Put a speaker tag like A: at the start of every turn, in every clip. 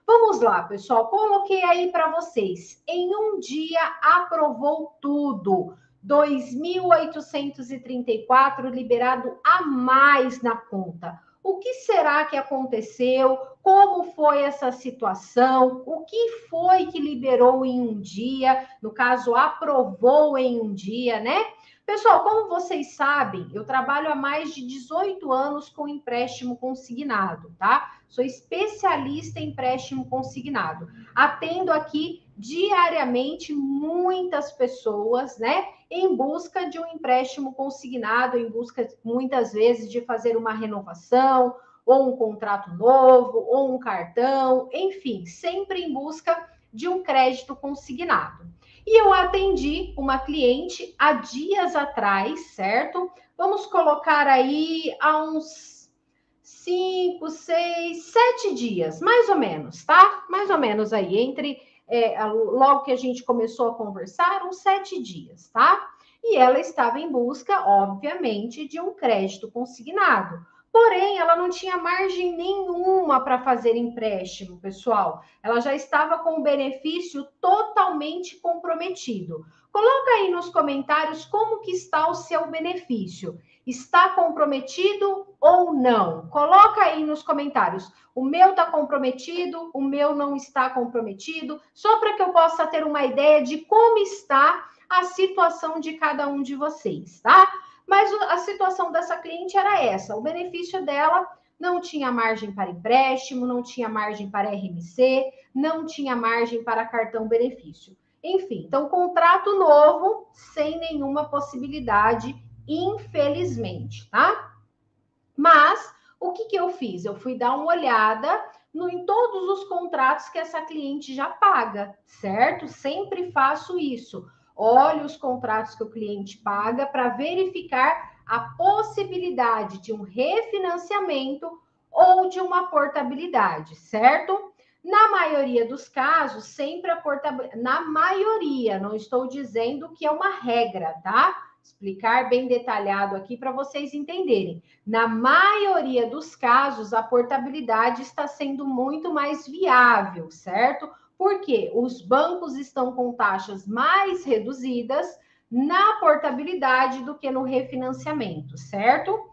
A: Vamos lá, pessoal. Coloquei aí para vocês. Em um dia aprovou tudo. 2.834 liberado a mais na conta. O que será que aconteceu? Como foi essa situação? O que foi que liberou em um dia? No caso, aprovou em um dia, né? Pessoal, como vocês sabem, eu trabalho há mais de 18 anos com empréstimo consignado, tá? Sou especialista em empréstimo consignado. Atendo aqui diariamente muitas pessoas, né? Em busca de um empréstimo consignado, em busca, muitas vezes, de fazer uma renovação, ou um contrato novo, ou um cartão, enfim, sempre em busca de um crédito consignado. E eu atendi uma cliente há dias atrás, certo? Vamos colocar aí há uns 5, 6, 7 dias, mais ou menos, tá? Mais ou menos aí, logo que a gente começou a conversar, uns 7 dias, tá? E ela estava em busca, obviamente, de um crédito consignado. Porém, ela não tinha margem nenhuma para fazer empréstimo, pessoal. Ela já estava com o benefício totalmente comprometido. Coloca aí nos comentários como que está o seu benefício. Está comprometido ou não? Coloca aí nos comentários. O meu está comprometido, o meu não está comprometido, só para que eu possa ter uma ideia de como está a situação de cada um de vocês, tá? Mas a situação dessa cliente era essa: o benefício dela não tinha margem para empréstimo, não tinha margem para RMC, não tinha margem para cartão benefício. Enfim, então, contrato novo sem nenhuma possibilidade, infelizmente, tá? Mas o que eu fiz? Eu fui dar uma olhada em todos os contratos que essa cliente já paga, certo? Sempre faço isso. Olho os contratos que o cliente paga para verificar a possibilidade de um refinanciamento ou de uma portabilidade, certo? Na maioria dos casos, sempre a portabilidade. Na maioria, não estou dizendo que é uma regra, tá? Explicar bem detalhado aqui para vocês entenderem. Na maioria dos casos, a portabilidade está sendo muito mais viável, certo? Porque os bancos estão com taxas mais reduzidas na portabilidade do que no refinanciamento, certo?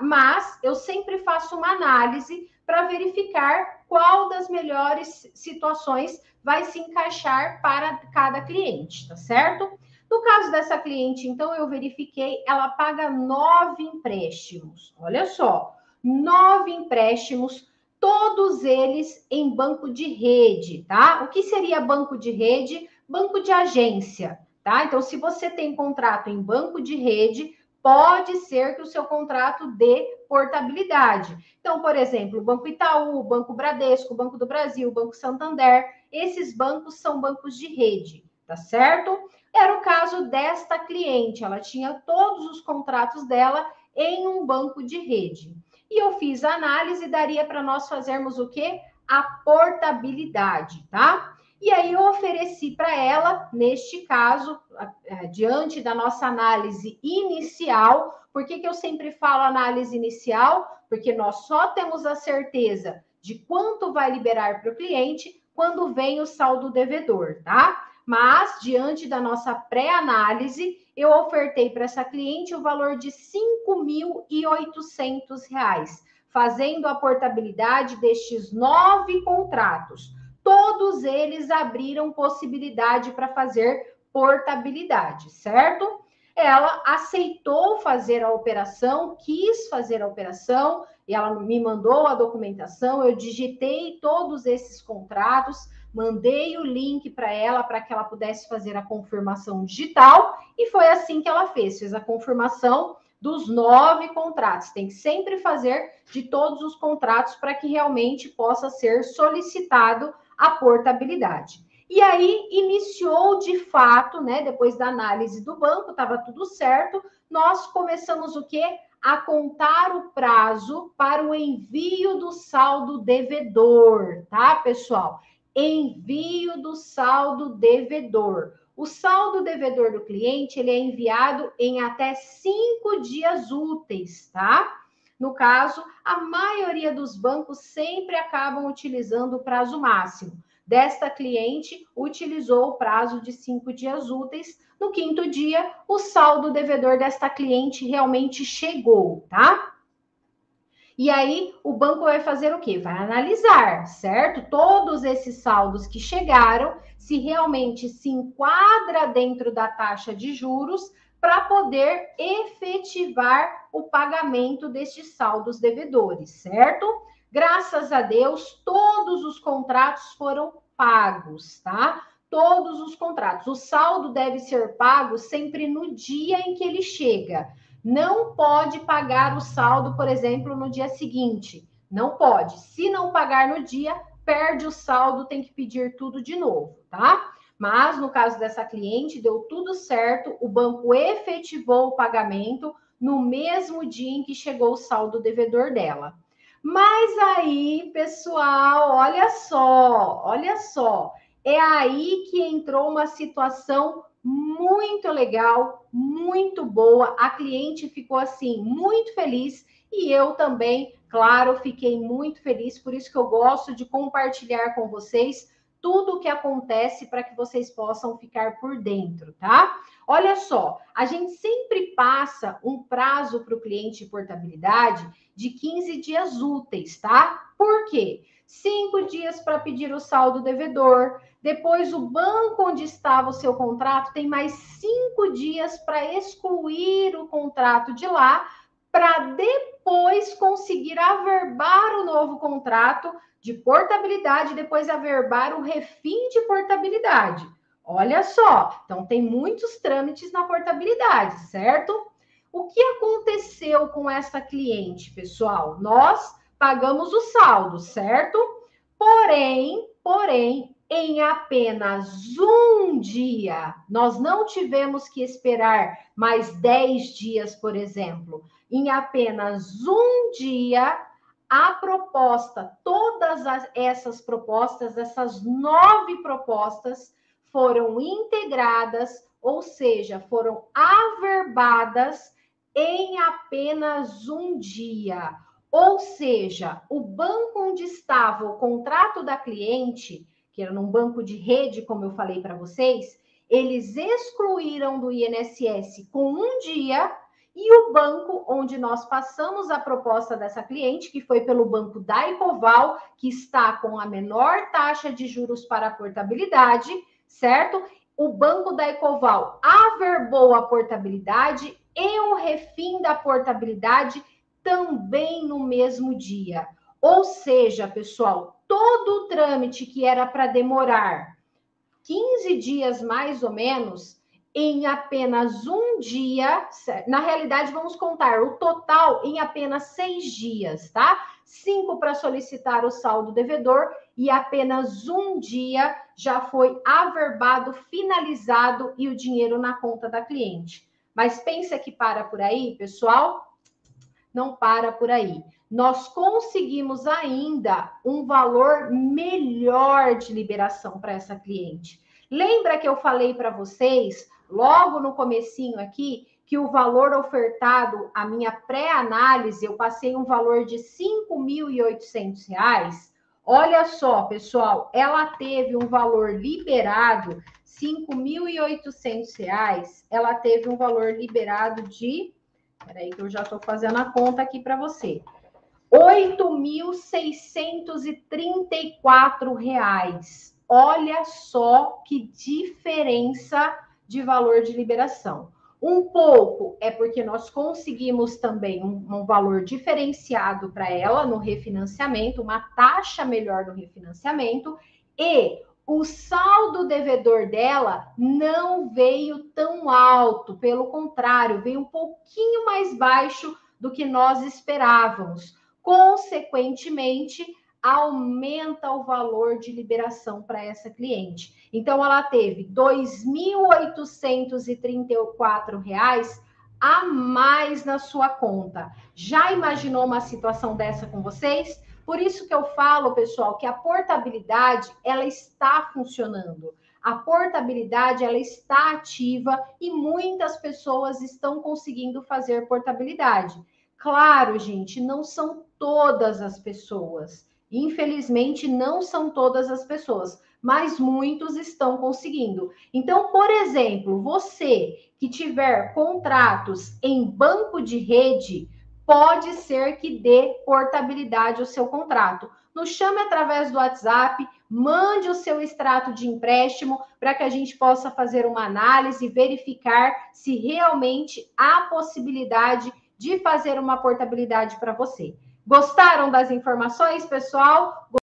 A: Mas eu sempre faço uma análise para verificar qual das melhores situações vai se encaixar para cada cliente, tá certo? No caso dessa cliente, então, eu verifiquei, ela paga 9 empréstimos. Olha só, 9 empréstimos, todos eles em banco de rede, tá? O que seria banco de rede? Banco de agência, tá? Então, se você tem contrato em banco de rede, pode ser que o seu contrato dê portabilidade. Então, por exemplo, o Banco Itaú, o Banco Bradesco, o Banco do Brasil, o Banco Santander, esses bancos são bancos de rede, tá certo? Era o caso desta cliente, ela tinha todos os contratos dela em um banco de rede. E eu fiz a análise, daria para nós fazermos o quê? A portabilidade, tá? E aí eu ofereci para ela, neste caso, diante da nossa análise inicial. Por que eu sempre falo análise inicial? Porque nós só temos a certeza de quanto vai liberar para o cliente quando vem o saldo devedor, tá? Mas, diante da nossa pré-análise, eu ofertei para essa cliente o valor de R$ 5.800, fazendo a portabilidade destes 9 contratos. Todos eles abriram possibilidade para fazer portabilidade, certo? Ela aceitou fazer a operação, quis fazer a operação, e ela me mandou a documentação, eu digitei todos esses contratos, mandei o link para ela para que ela pudesse fazer a confirmação digital, e foi assim que ela fez a confirmação dos 9 contratos. Tem que sempre fazer de todos os contratos para que realmente possa ser solicitado a portabilidade. E aí iniciou de fato, né? Depois da análise do banco, estava tudo certo. Nós começamos o quê? A contar o prazo para o envio do saldo devedor, tá, pessoal? Envio do saldo devedor. O saldo devedor do cliente, ele é enviado em até 5 dias úteis, tá? No caso, a maioria dos bancos sempre acabam utilizando o prazo máximo. Desta cliente, utilizou o prazo de 5 dias úteis. No quinto dia, o saldo devedor desta cliente realmente chegou, tá? E aí, o banco vai fazer o quê? Vai analisar, certo? Todos esses saldos que chegaram, se realmente se enquadra dentro da taxa de juros, para poder efetivar o pagamento destes saldos devedores, certo? Graças a Deus, todos os contratos foram pagos, tá? Todos os contratos. O saldo deve ser pago sempre no dia em que ele chega. Não pode pagar o saldo, por exemplo, no dia seguinte. Não pode. Se não pagar no dia, perde o saldo, tem que pedir tudo de novo, tá? Mas no caso dessa cliente, deu tudo certo, o banco efetivou o pagamento no mesmo dia em que chegou o saldo devedor dela. Mas aí, pessoal, olha só, é aí que entrou uma situação muito legal, muito boa. A cliente ficou assim muito feliz e eu também, claro, fiquei muito feliz. Por isso que eu gosto de compartilhar com vocês tudo o que acontece para que vocês possam ficar por dentro, tá? Olha só, a gente sempre passa um prazo para o cliente de portabilidade de 15 dias úteis, tá? Por quê? 5 dias para pedir o saldo devedor. Depois, o banco onde estava o seu contrato tem mais 5 dias para excluir o contrato de lá, para depois conseguir averbar o novo contrato de portabilidade, depois averbar o refim de portabilidade. Olha só, então tem muitos trâmites na portabilidade, certo? O que aconteceu com essa cliente, pessoal? Nós pagamos o saldo, certo? Porém, em apenas um dia, nós não tivemos que esperar mais 10 dias, por exemplo. Em apenas um dia, a proposta, essas propostas, essas 9 propostas, foram integradas, ou seja, foram averbadas em apenas um dia. Ou seja, o banco onde estava o contrato da cliente, que era num banco de rede, como eu falei para vocês, eles excluíram do INSS com um dia, e o banco onde nós passamos a proposta dessa cliente, que foi pelo banco da Ecoval, que está com a menor taxa de juros para a portabilidade, certo? O banco da Ecoval averbou a portabilidade e o refim da portabilidade também no mesmo dia. Ou seja, pessoal, todo o trâmite que era para demorar 15 dias mais ou menos, em apenas um dia, na realidade, vamos contar o total em apenas 6 dias, tá? 5 para solicitar o saldo devedor e apenas um dia já foi averbado, finalizado e o dinheiro na conta da cliente. Mas pensa que para por aí, pessoal? Não para por aí. Nós conseguimos ainda um valor melhor de liberação para essa cliente. Lembra que eu falei para vocês, logo no comecinho aqui, que o valor ofertado, a minha pré-análise, eu passei um valor de R$ 5.800? Olha só, pessoal, ela teve um valor liberado, R$ 5.800, ela teve um valor liberado de... Peraí que eu já estou fazendo a conta aqui para você. R$ 8.634. Olha só que diferença de valor de liberação. Um pouco é porque nós conseguimos também um valor diferenciado para ela no refinanciamento, uma taxa melhor no refinanciamento, e o saldo devedor dela não veio tão alto, pelo contrário, veio um pouquinho mais baixo do que nós esperávamos. Consequentemente, aumenta o valor de liberação para essa cliente. Então, ela teve R$ 2.834 a mais na sua conta. Já imaginou uma situação dessa com vocês? Por isso que eu falo, pessoal, que a portabilidade, ela está funcionando. A portabilidade, ela está ativa e muitas pessoas estão conseguindo fazer portabilidade. Claro, gente, não são todas as pessoas. Infelizmente, não são todas as pessoas, mas muitos estão conseguindo. Então, por exemplo, você que tiver contratos em banco de rede, pode ser que dê portabilidade ao seu contrato. Nos chame através do WhatsApp, mande o seu extrato de empréstimo para que a gente possa fazer uma análise e verificar se realmente há possibilidade de fazer uma portabilidade para você. Gostaram das informações, pessoal?